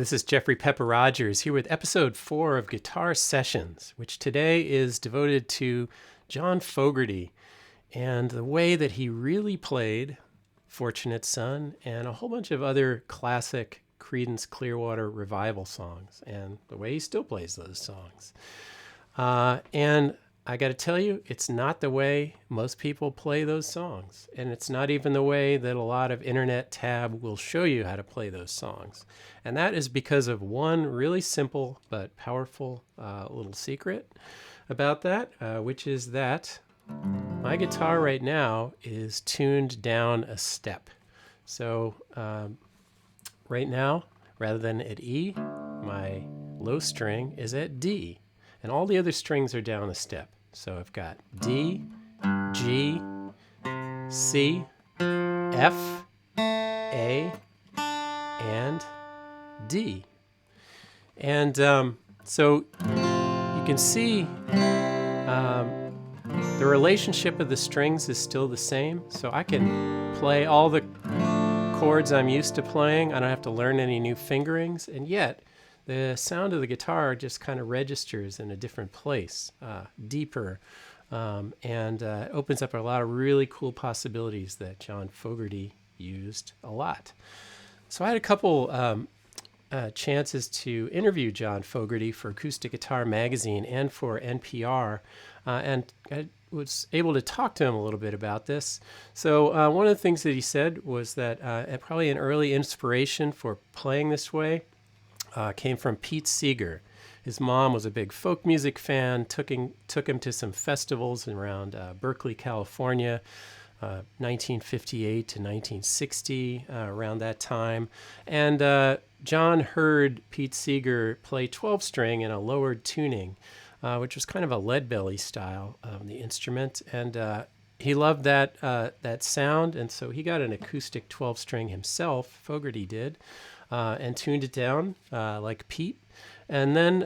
This is Jeffrey Pepper Rogers here with episode 4 of Guitar Sessions, which today is devoted to John Fogerty and the way that he really played Fortunate Son and a whole bunch of other classic Creedence Clearwater revival songs, and the way he still plays those songs. And I got to tell you, it's not the way most people play those songs. And it's not even the way that a lot of internet tab will show you how to play those songs. And that is because of one really simple but powerful little secret about that, which is that my guitar right now is tuned down a step. So right now, rather than at E, my low string is at D. And all the other strings are down a step. So I've got D, G, C, F, A, and D. And so you can see the relationship of the strings is still the same. So I can play all the chords I'm used to playing. I don't have to learn any new fingerings. And yet, the sound of the guitar just kind of registers in a different place, deeper, and opens up a lot of really cool possibilities that John Fogerty used a lot. So I had a couple chances to interview John Fogerty for Acoustic Guitar Magazine and for NPR, and I was able to talk to him a little bit about this. So one of the things that he said was that probably an early inspiration for playing this way came from Pete Seeger. His mom was a big folk music fan, took him to some festivals around Berkeley, California, 1958 to 1960, around that time. And John heard Pete Seeger play 12-string in a lowered tuning, which was kind of a lead belly style of the instrument. And he loved that sound, and so he got an acoustic 12-string himself, Fogerty did, and tuned it down like Pete, and then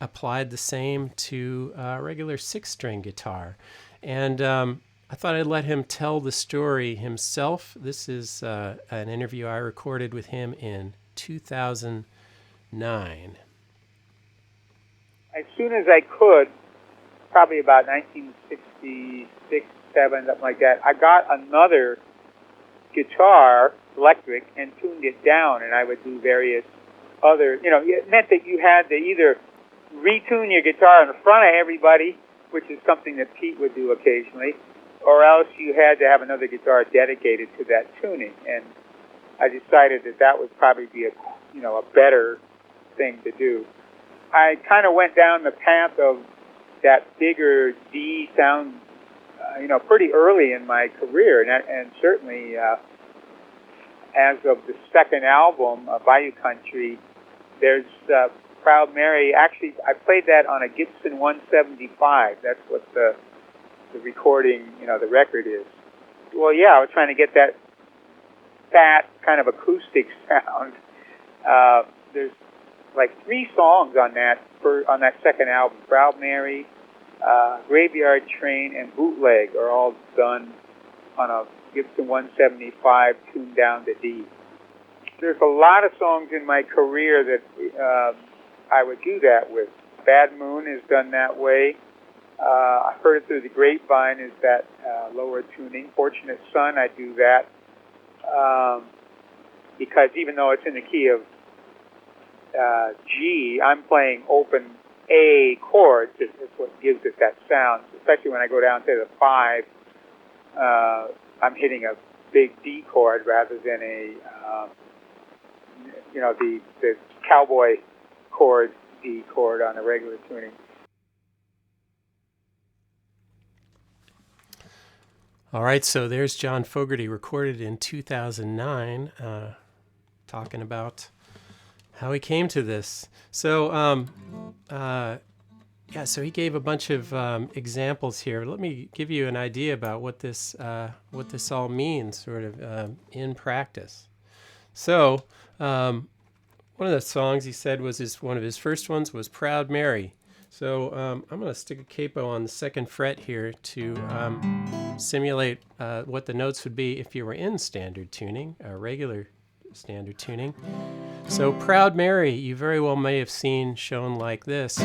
applied the same to a regular 6-string guitar. And I thought I'd let him tell the story himself. This is an interview I recorded with him in 2009. As soon as I could, probably about 1966, 7, something like that, I got another guitar, electric, and tuned it down, and I would do various other, it meant that you had to either retune your guitar in front of everybody, which is something that Pete would do occasionally, or else you had to have another guitar dedicated to that tuning. And I decided that would probably be a better thing to do. I kind of went down the path of that bigger D sound, pretty early in my career, and certainly as of the second album, Bayou Country, there's Proud Mary. Actually, I played that on a Gibson 175. That's what the recording, the record is. Well, yeah, I was trying to get that fat kind of acoustic sound. There's like 3 songs on that second album. Proud Mary, Graveyard Train, and Bootleg are all done on a Gibson 175 tuned down to D. There's a lot of songs in my career that I would do that with. Bad Moon is done that way. I Heard It Through the Grapevine is that lower tuning. Fortunate Son, I do that because even though it's in the key of G, I'm playing open A chords. It's what gives it that sound, especially when I go down to the 5. I'm hitting a big D chord rather than the cowboy chord, D chord on a regular tuning. All right, so there's John Fogerty, recorded in 2009, talking about how he came to this. So, so he gave a bunch of examples here. Let me give you an idea about what this all means, sort of in practice. So, one of the songs he said was one of his first ones was "Proud Mary." So I'm going to stick a capo on the 2nd fret here to simulate what the notes would be if you were in standard tuning, regular standard tuning. So Proud Mary, you very well may have seen shown like this.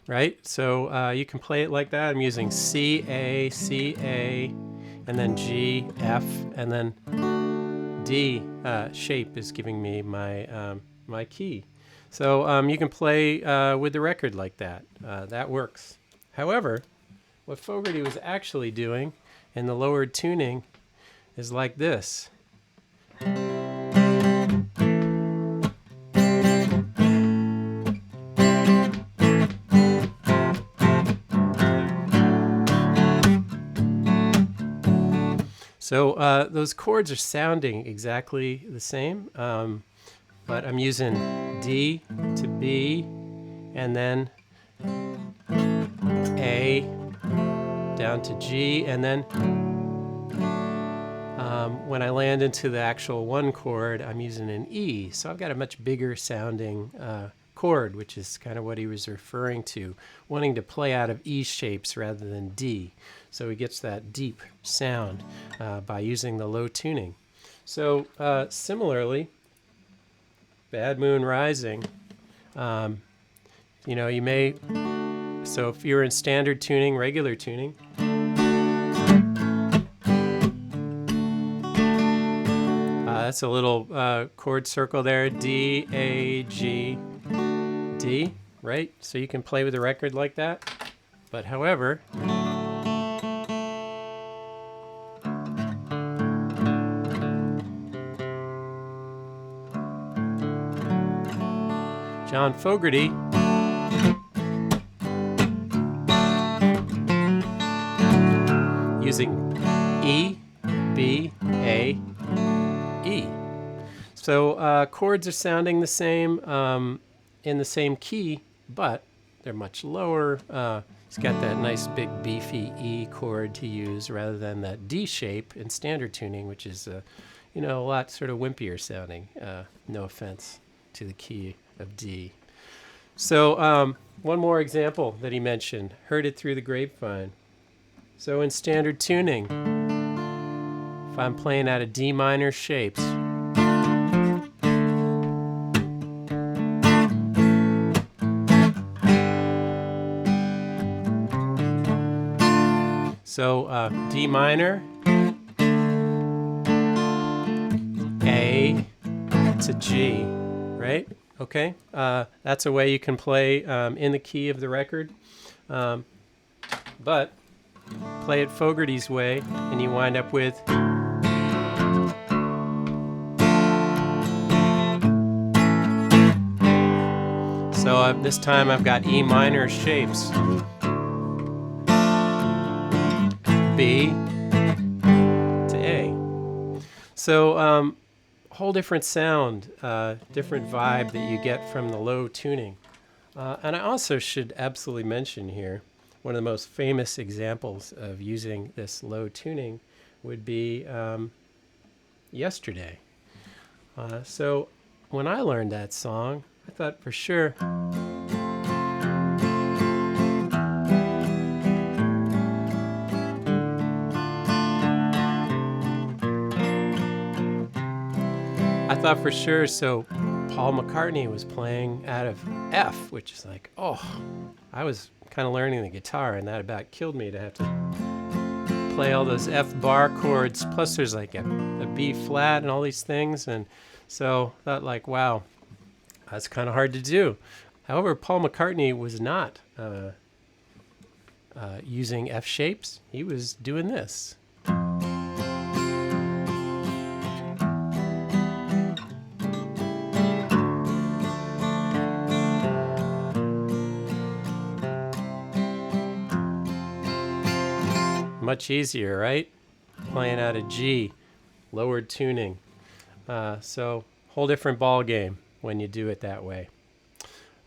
Right? So you can play it like that. I'm using C, A, C, A, and then G, F, and then D. Shape is giving me my, my key. So you can play with the record like that. That works. However, what Fogerty was actually doing in the lowered tuning is like this. So those chords are sounding exactly the same, but I'm using D to B, and then A down to G, and then when I land into the actual one chord, I'm using an E. So I've got a much bigger sounding chord, which is kind of what he was referring to, wanting to play out of E shapes rather than D. So he gets that deep sound by using the low tuning. So similarly, Bad Moon Rising, you know, you may, so if you're in standard tuning, regular tuning, that's a little chord circle there, D, A, G, D, right? So you can play with a record like that. But however, John Fogerty using E, B, A, E. So chords are sounding the same in the same key, but they're much lower. It's got that nice big beefy E chord to use rather than that D shape in standard tuning, which is you know, a lot sort of wimpier sounding. No offense to the key of D. So one more example that he mentioned, Heard It Through the Grapevine. So in standard tuning, if I'm playing out of D minor shapes, so D minor, A to G, right? Okay, that's a way you can play in the key of the record. But play it Fogerty's way, and you wind up with so this time I've got E minor shapes. B to A. So whole different sound, different vibe that you get from the low tuning. And I also should absolutely mention here, one of the most famous examples of using this low tuning would be Yesterday. So when I learned that song, I thought for sure so Paul McCartney was playing out of F, which is like, oh, I was kind of learning the guitar, and that about killed me to have to play all those F bar chords, plus there's like a B flat and all these things, and so I thought like, wow, that's kind of hard to do. However, Paul McCartney was not using F shapes. He was doing this. Much easier, right? Playing out of G, lowered tuning. So whole different ball game when you do it that way.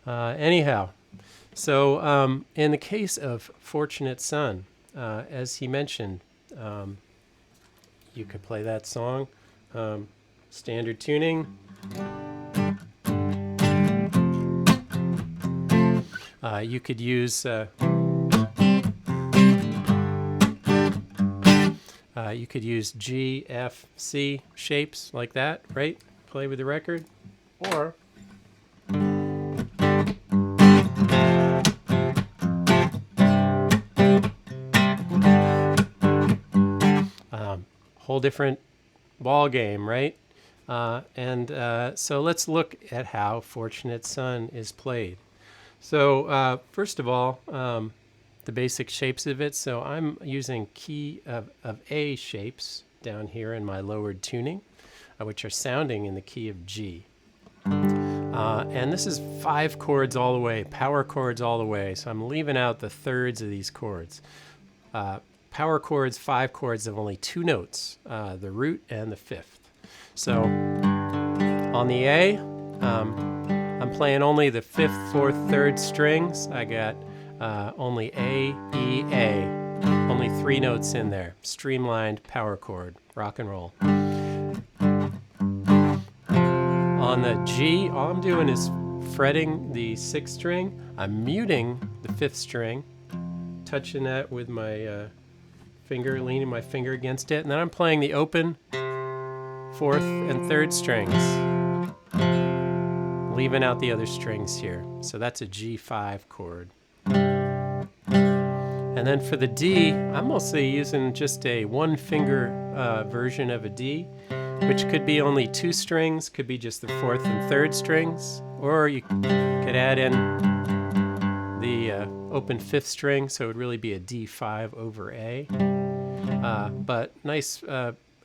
Anyhow, so in the case of Fortunate Son, as he mentioned, you could play that song, standard tuning. You could use G, F, C shapes like that, right? Play with the record. Or whole different ball game, right? So let's look at how Fortunate Son is played. So first of all, the basic shapes of it. So I'm using key of A shapes down here in my lowered tuning, which are sounding in the key of G. And this is 5 chords all the way, power chords all the way. So I'm leaving out the thirds of these chords. Power chords, 5 chords of only 2 notes, the root and the 5th. So on the A, I'm playing only the 5th, 4th, 3rd strings. I got only A, E, A. Only 3 notes in there. Streamlined power chord, rock and roll. On the G, all I'm doing is fretting the 6th string. I'm muting the 5th string, touching that with my finger, leaning my finger against it, and then I'm playing the open 4th and 3rd strings, leaving out the other strings here. So that's a G5 chord. And then for the D, I'm mostly using just a 1-finger version of a D, which could be only 2 strings, could be just the 4th and 3rd strings, or you could add in the open 5th string, so it would really be a D5 over A. But nice,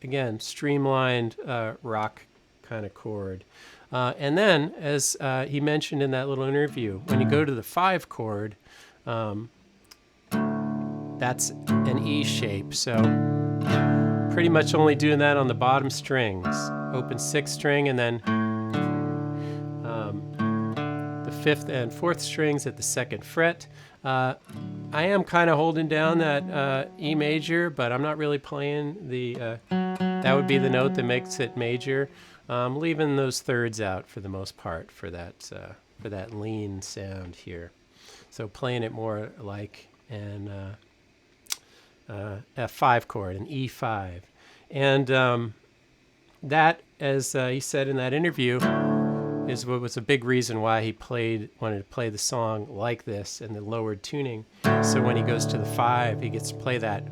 again, streamlined rock kind of chord. And then, as he mentioned in that little interview, when you go to the 5 chord, that's an E shape. So pretty much only doing that on the bottom strings. Open 6th string, and then the 5th and 4th strings at the 2nd fret. I am kind of holding down that E major, but I'm not really playing the, that would be the note that makes it major. Leaving those thirds out for the most part for that lean sound here. So playing it more like an F5 chord, an E5. And that, as he said in that interview, is what was a big reason why he wanted to play the song like this in the lowered tuning. So when he goes to the 5, he gets to play that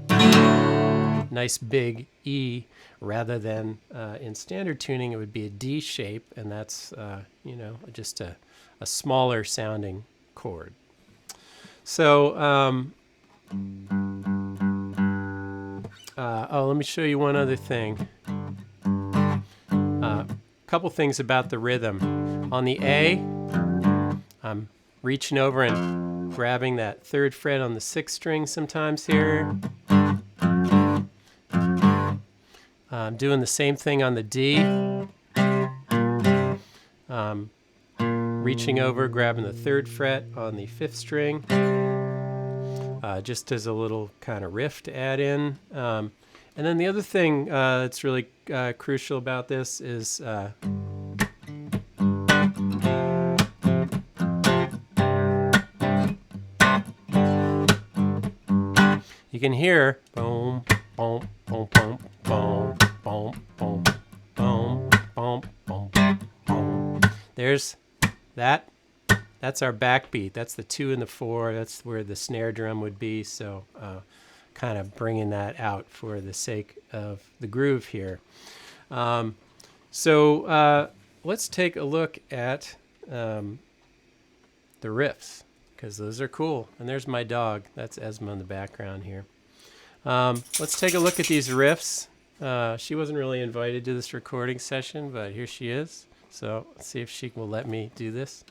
nice big E, rather than in standard tuning it would be a D shape, and that's just a smaller sounding chord. So let me show you one other thing. Couple things about the rhythm. On the A, I'm reaching over and grabbing that 3rd fret on the 6th string sometimes here. I'm doing the same thing on the D. Reaching over, grabbing the 3rd fret on the 5th string, just as a little kind of riff to add in. And then the other thing that's really crucial about this is you can hear boom, boom, boom, boom, boom, boom, boom, boom, boom, boom, boom. There's that. That's our backbeat. That's the 2 and the 4. That's where the snare drum would be. So kind of bringing that out for the sake of the groove here. So let's take a look at the riffs, because those are cool. And there's my dog. That's Esma in the background here. Let's take a look at these riffs. She wasn't really invited to this recording session, but here she is. So let's see if she will let me do this.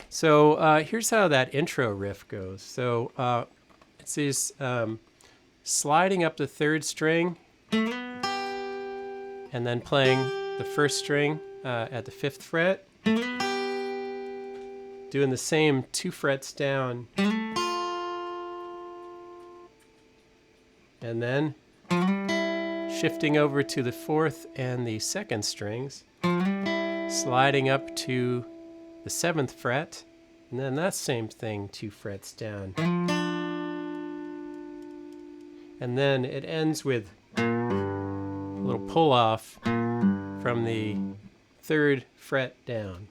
So here's how that intro riff goes. So it's these sliding up the 3rd string and then playing the 1st string at the 5th fret, doing the same 2 frets down, and then shifting over to the 4th and the 2nd strings, sliding up to the 7th fret, And then that same thing 2 frets down. And then it ends with a little pull off from the 3rd fret down.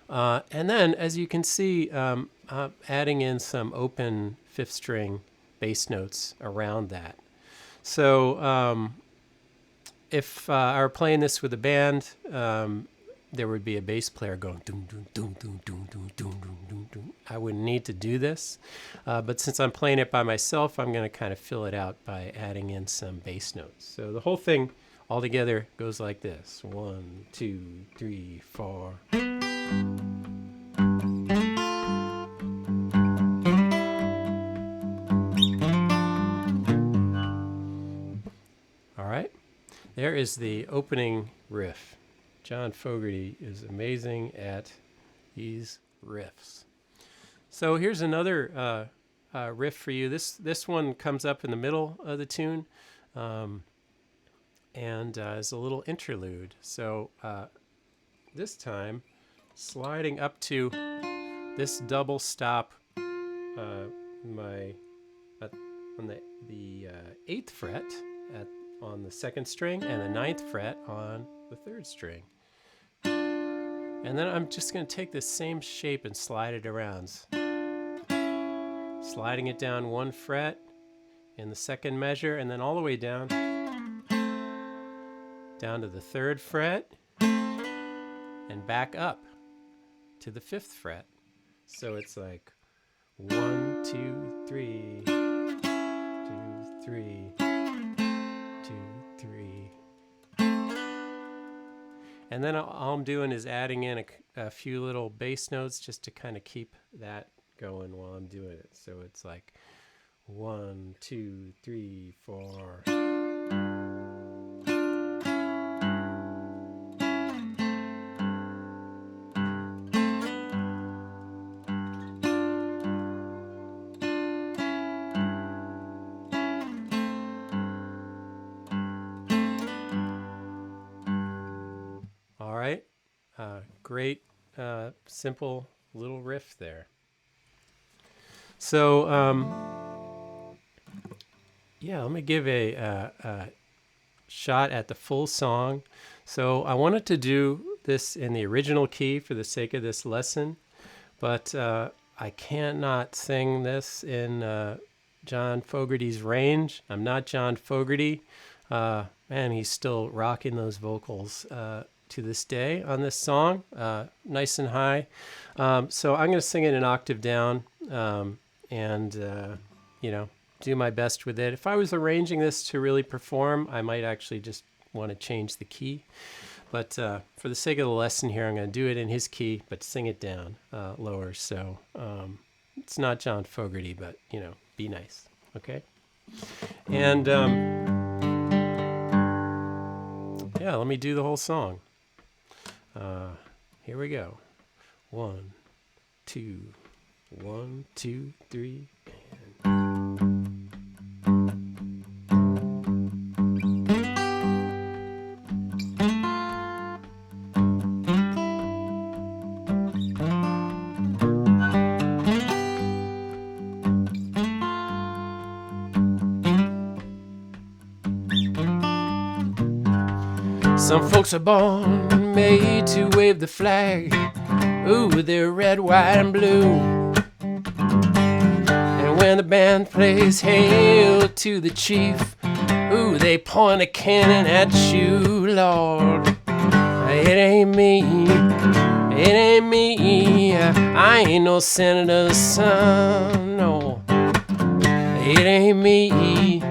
And then, as you can see, adding in some open 5th string bass notes around that. So if I were playing this with a band, there would be a bass player going doom doom doom doom doom doom doom doom doom doom. I wouldn't need to do this, but since I'm playing it by myself, I'm going to kind of fill it out by adding in some bass notes. So the whole thing all together goes like this: 1, 2, 3, 4. All right, there is the opening riff. John Fogerty is amazing at these riffs. So here's another riff for you. This one comes up in the middle of the tune, and is a little interlude. So this time, sliding up to this double stop, on the 8th fret on the 2nd string, and the 9th fret on the 3rd string. And then I'm just going to take this same shape and slide it around. Sliding it down 1 fret in the 2nd measure, and then all the way down to the 3rd fret, and back up to the 5th fret. So it's like 1, 2, 3, 2, 3, 2, 3. And then all I'm doing is adding in a few little bass notes just to kind of keep that going while I'm doing it. So it's like 1, 2, 3, 4. All right, great, simple little riff there. So, yeah, let me give a shot at the full song. So I wanted to do this in the original key for the sake of this lesson, but I cannot sing this in John Fogerty's range. I'm not John Fogerty. Man, he's still rocking those vocals to this day on this song, nice and high. So I'm going to sing it an octave down, and do my best with it. If I was arranging this to really perform, I might actually just want to change the key. But for the sake of the lesson here, I'm going to do it in his key, but sing it down lower. So it's not John Fogerty, but, be nice, okay? And yeah, let me do the whole song. Here we go. 1, 2, 1, 2, 3, and... Some folks are born made to wave the flag. Ooh, they're red, white, and blue. And when the band plays Hail to the Chief, ooh, they point a cannon at you, Lord. It ain't me, it ain't me. I ain't no senator's son, no. It ain't me.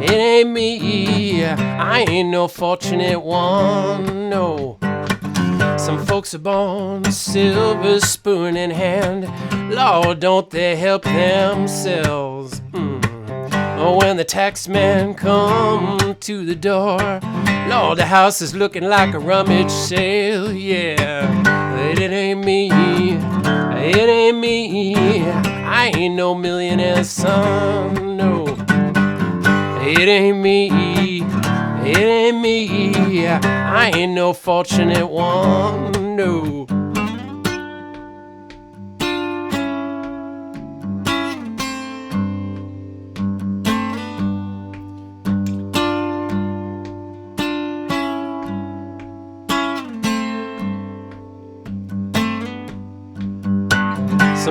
It ain't me, I ain't no fortunate one, no. Some folks are born silver spoon in hand. Lord, don't they help themselves? Oh, when the tax man come to the door, Lord, the house is looking like a rummage sale, yeah. It ain't me, it ain't me, I ain't no millionaire's son, no. It ain't me, it ain't me, I ain't no fortunate one, no.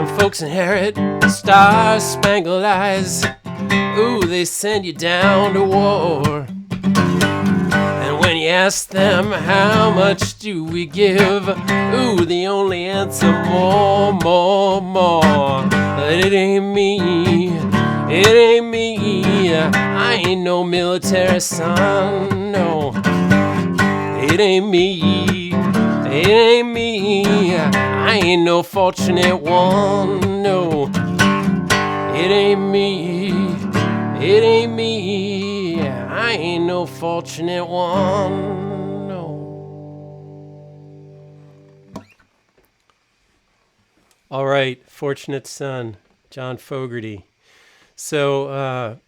Some folks inherit star-spangled eyes. Ooh, they send you down to war. And when you ask them, how much do we give? Ooh, the only answer, more, more, more. But it ain't me, it ain't me. I ain't no military son, no. It ain't me, it ain't me. I ain't no fortunate one, no. It ain't me, it ain't me. I ain't no fortunate one, no. All right, fortunate son, John Fogerty. So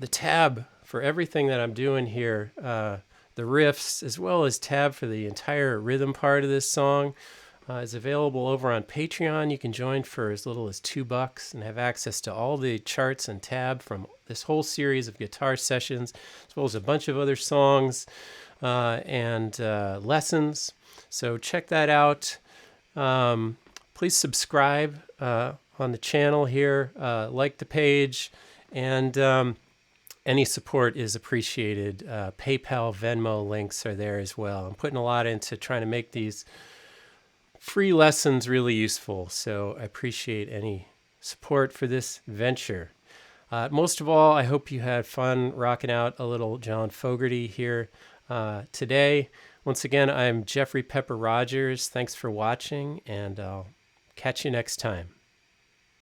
the tab for everything that I'm doing here, the riffs, as well as tab for the entire rhythm part of this song, is available over on Patreon. You can join for as little as $2 and have access to all the charts and tab from this whole series of guitar sessions, as well as a bunch of other songs and lessons. So check that out. Please subscribe on the channel here, like the page, and any support is appreciated. PayPal, Venmo links are there as well. I'm putting a lot into trying to make these free lessons really useful, so I appreciate any support for this venture. Most of all, I hope you had fun rocking out a little John Fogerty here today. Once again, I'm Jeffrey Pepper Rogers. Thanks for watching, and I'll catch you next time.